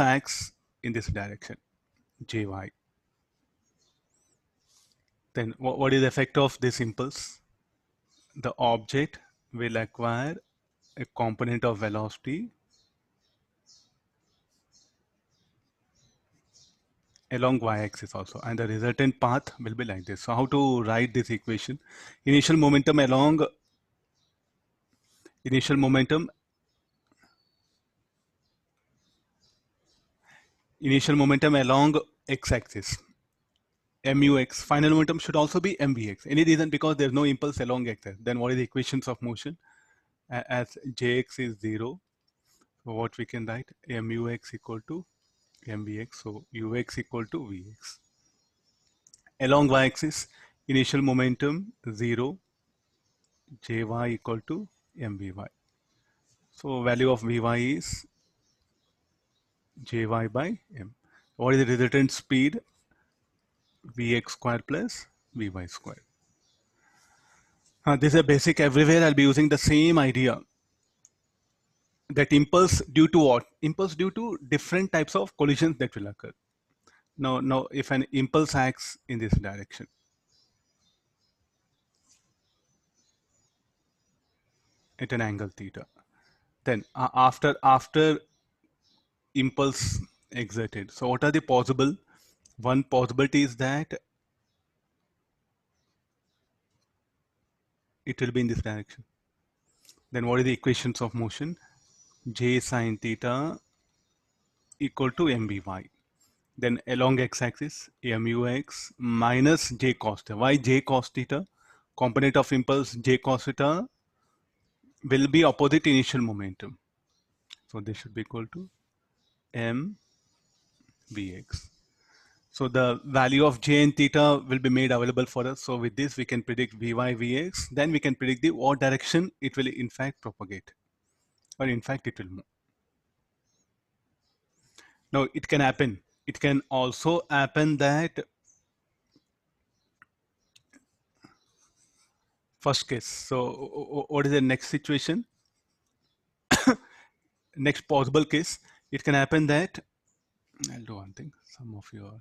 acts in this direction, jy. Then what is the effect of this impulse? The object will acquire a component of velocity along y-axis also, and the resultant path will be like this. So how to write this equation? Initial momentum along x-axis, mux. Final momentum should also be mvx. Any reason? Because there's no impulse along x-axis. Then what is the equations of motion? As jx is 0, so what we can write? Mux equal to mvx. So ux equal to vx. Along y-axis, initial momentum 0, jy equal to mvy. So value of vy is jy by m. What is the resultant speed? Vx square plus vy square. This is a basic everywhere. I'll be using the same idea. That impulse due to what? Impulse due to different types of collisions that will occur. Now, if an impulse acts in this direction, at an angle theta, then after impulse exerted, so what are the possible? One possibility is that it will be in this direction. Then what are the equations of motion? J sine theta equal to mvy. Then along x-axis, mux minus j cos theta. Why j cos theta? Component of impulse j cos theta will be opposite initial momentum. So this should be equal to m vx. So the value of j and theta will be made available for us. So with this, we can predict vy vx. Then we can predict the what direction it will in fact propagate, or in fact it will move. Now it can happen. It can also happen that first case. So what is the next situation? Next possible case, it can happen that I'll do one thing. Some of you are.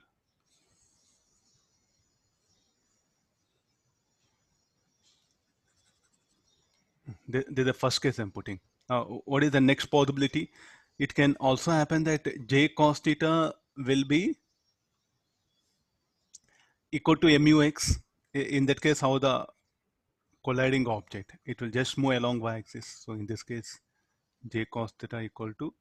This is the first case I'm putting. What is the next possibility? It can also happen that j cos theta will be equal to mux. In that case, how the colliding object, it will just move along y-axis. So in this case, j cos theta equal to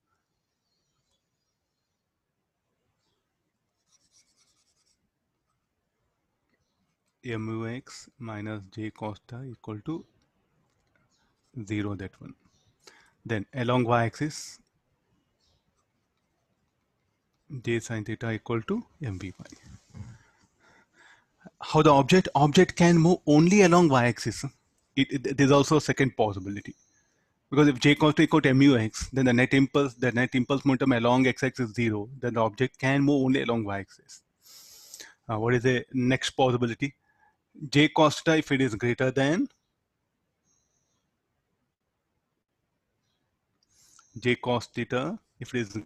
mux minus j cos theta equal to 0, that one. Then along y-axis, j sin theta equal to mvy. How the object can move only along y-axis. There's also a second possibility, because if j cos theta equal to mux, then the net impulse momentum along x-axis is 0. Then the object can move only along y-axis. What is the next possibility? J cos theta, if it is greater than j cos theta, if it is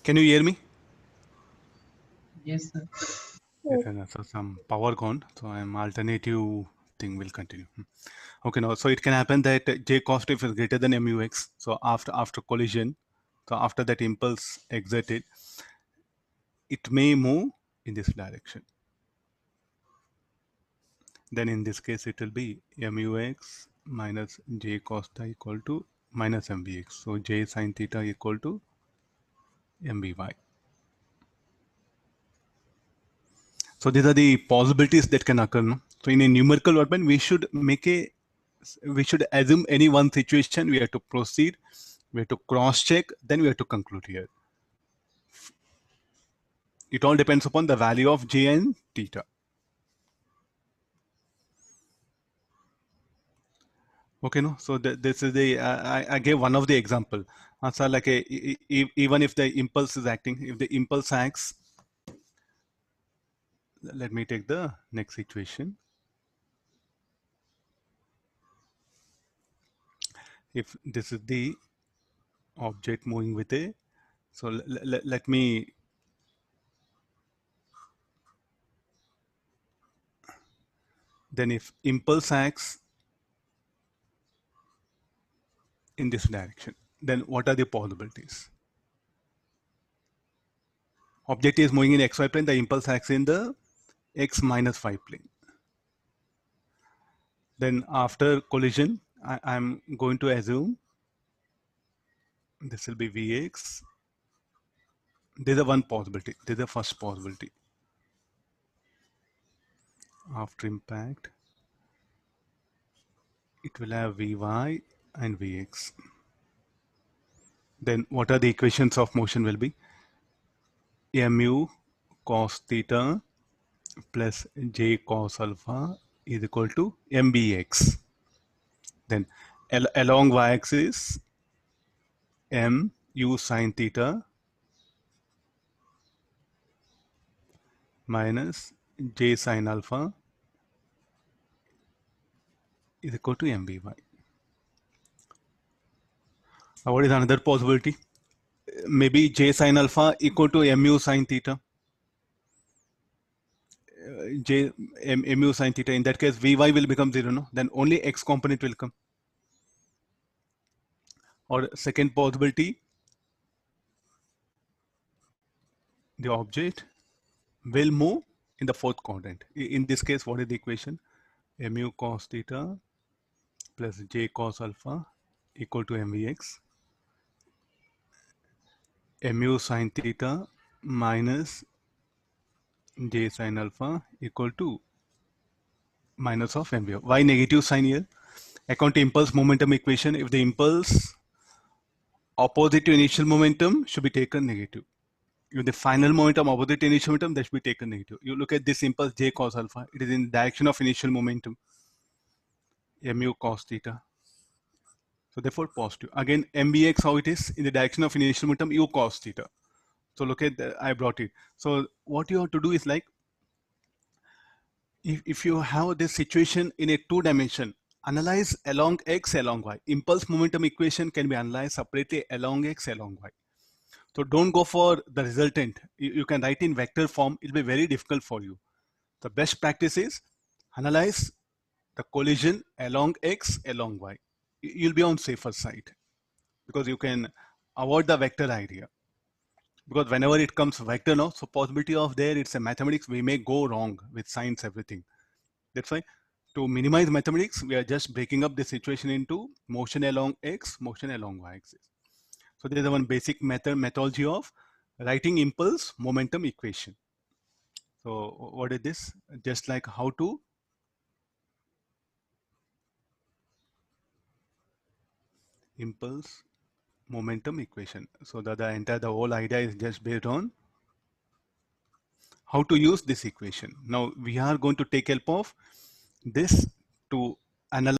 Can you hear me? Yes, sir. Yes, sir. So some power gone. So I'm alternative thing will continue. Okay, now so it can happen that j cos theta is greater than mux. So after collision, so after that impulse exerted, it may move in this direction. Then in this case, it will be mux minus j cos theta equal to minus mvx. So j sin theta equal to mvy. So these are the possibilities that can occur. No? So in a numerical development, we should assume any one situation. We have to proceed. We have to cross check. Then we have to conclude here. It all depends upon the value of j and theta. Okay, no. So this is the I gave one of the example. So like even if the impulse is acting, if the impulse acts, let me take the next situation. If this is the object moving with a, so let me, then if impulse acts in this direction, then what are the possibilities? Object is moving in xy plane, the impulse acts in the x minus 5 plane. Then after collision, I'm going to assume this will be Vx. There's a one possibility. There's a first possibility. After impact, it will have Vy and Vx. Then what are the equations of motion will be? Mu cos theta plus j cos alpha is equal to mbx. Then along y-axis, mu sin theta minus j sin alpha is equal to mby. Now what is another possibility? Maybe j sin alpha equal to mu sin theta. Mu sin theta. In that case, Vy will become 0, no? Then only x component will come. Or second possibility, the object will move in the fourth quadrant. In this case, what is the equation? Mu cos theta plus j cos alpha equal to mvx. Mu sin theta minus j sin alpha equal to minus of mv. Why negative sign here? According to impulse momentum equation, if the impulse opposite to initial momentum should be taken negative. If the final momentum opposite to initial momentum, that should be taken negative. You look at this impulse j cos alpha. It is in the direction of initial momentum. Mu cos theta. So therefore positive. Again, mbx, how it is? In the direction of initial momentum, u cos theta. So look at I brought it. So what you have to do is like, if you have this situation in a two dimension, analyze along x, along y. Impulse momentum equation can be analyzed separately along x, along y. So don't go for the resultant. You can write in vector form. It'll be very difficult for you. The best practice is analyze the collision along x, along y. You'll be on safer side because you can avoid the vector idea. Because whenever it comes vector, no, so possibility of there, it's a mathematics, we may go wrong with science, everything. That's why to minimize mathematics, we are just breaking up the situation into motion along x, motion along y axis. So there is one basic methodology of writing impulse momentum equation. So what is this? Just like how to impulse momentum equation. So that the whole idea is just based on how to use this equation. Now we are going to take help of this to analyze